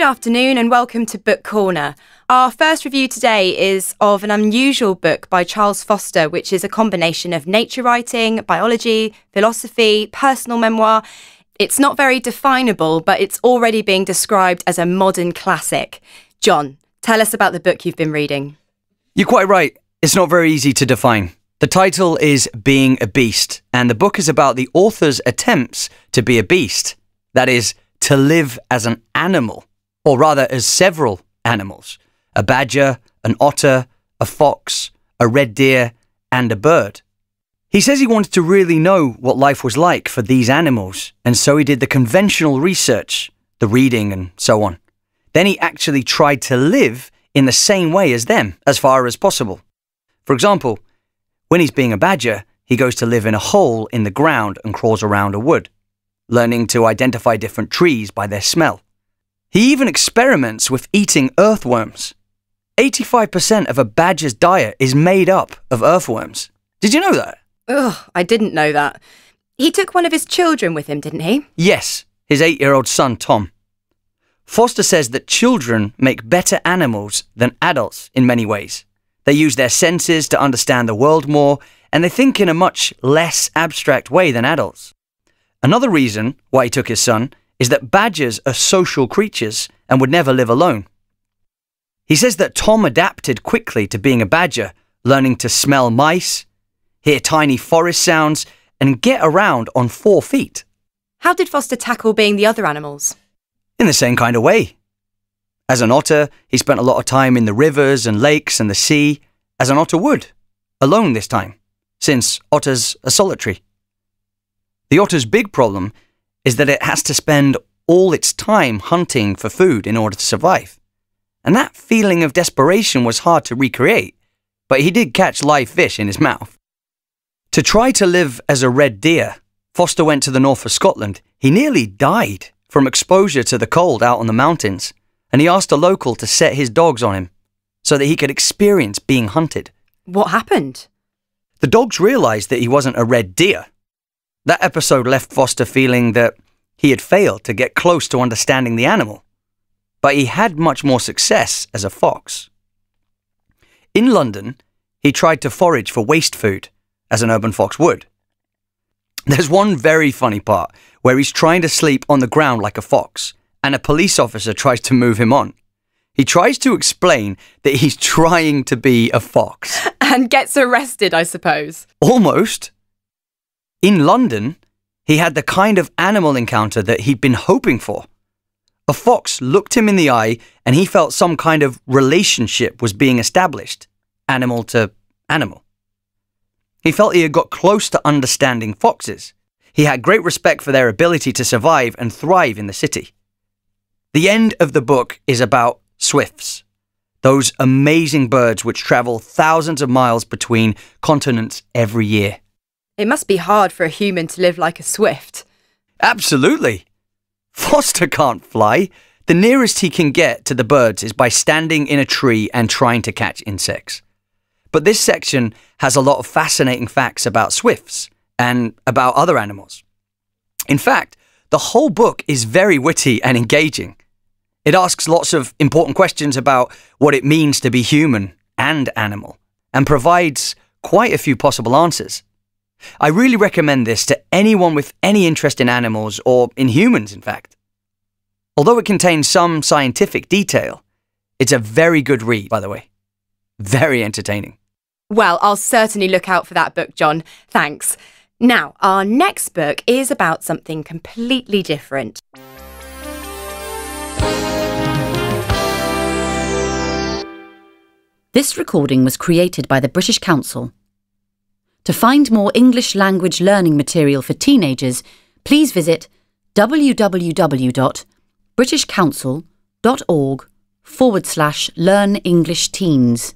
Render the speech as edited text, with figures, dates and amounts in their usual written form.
Good afternoon and welcome to Book Corner. Our first review today is of an unusual book by Charles Foster, which is a combination of nature writing, biology, philosophy, personal memoir. It's not very definable, but it's already being described as a modern classic. John, tell us about the book you've been reading. You're quite right. It's not very easy to define. The title is Being a Beast, and the book is about the author's attempts to be a beast. That is, to live as an animal, or rather as several animals. A badger, an otter, a fox, a red deer, and a bird. He says he wanted to really know what life was like for these animals, and so he did the conventional research, the reading and so on. Then he actually tried to live in the same way as them, as far as possible. For example, when he's being a badger, he goes to live in a hole in the ground and crawls around a wood, learning to identify different trees by their smell. He even experiments with eating earthworms. 85% of a badger's diet is made up of earthworms. Did you know that? Ugh, I didn't know that. He took one of his children with him, didn't he? Yes, his 8-year-old son, Tom. Foster says that children make better animals than adults in many ways. They use their senses to understand the world more, and they think in a much less abstract way than adults. Another reason why he took his son is that badgers are social creatures and would never live alone. He says that Tom adapted quickly to being a badger, learning to smell mice, hear tiny forest sounds, and get around on 4 feet. How did Foster tackle being the other animals? In the same kind of way. As an otter, he spent a lot of time in the rivers and lakes and the sea, as an otter would, alone this time, since otters are solitary. The otter's big problem is that it has to spend all its time hunting for food in order to survive. And that feeling of desperation was hard to recreate, but he did catch live fish in his mouth. To try to live as a red deer, Foster went to the north of Scotland. He nearly died from exposure to the cold out on the mountains, and he asked a local to set his dogs on him so that he could experience being hunted. What happened? The dogs realised that he wasn't a red deer. That episode left Foster feeling that he had failed to get close to understanding the animal, but he had much more success as a fox. In London, he tried to forage for waste food, as an urban fox would. There's one very funny part where he's trying to sleep on the ground like a fox, and a police officer tries to move him on. He tries to explain that he's trying to be a fox. And gets arrested, I suppose. Almost. In London, he had the kind of animal encounter that he'd been hoping for. A fox looked him in the eye and he felt some kind of relationship was being established, animal to animal. He felt he had got close to understanding foxes. He had great respect for their ability to survive and thrive in the city. The end of the book is about swifts, those amazing birds which travel thousands of miles between continents every year. It must be hard for a human to live like a swift. Absolutely. Foster can't fly. The nearest he can get to the birds is by standing in a tree and trying to catch insects. But this section has a lot of fascinating facts about swifts and about other animals. In fact, the whole book is very witty and engaging. It asks lots of important questions about what it means to be human and animal, and provides quite a few possible answers. I really recommend this to anyone with any interest in animals, or in humans, in fact. Although it contains some scientific detail, it's a very good read, by the way. Very entertaining. Well, I'll certainly look out for that book, John. Thanks. Now, our next book is about something completely different. This recording was created by the British Council. To find more English language learning material for teenagers, please visit www.britishcouncil.org/learnenglishteens.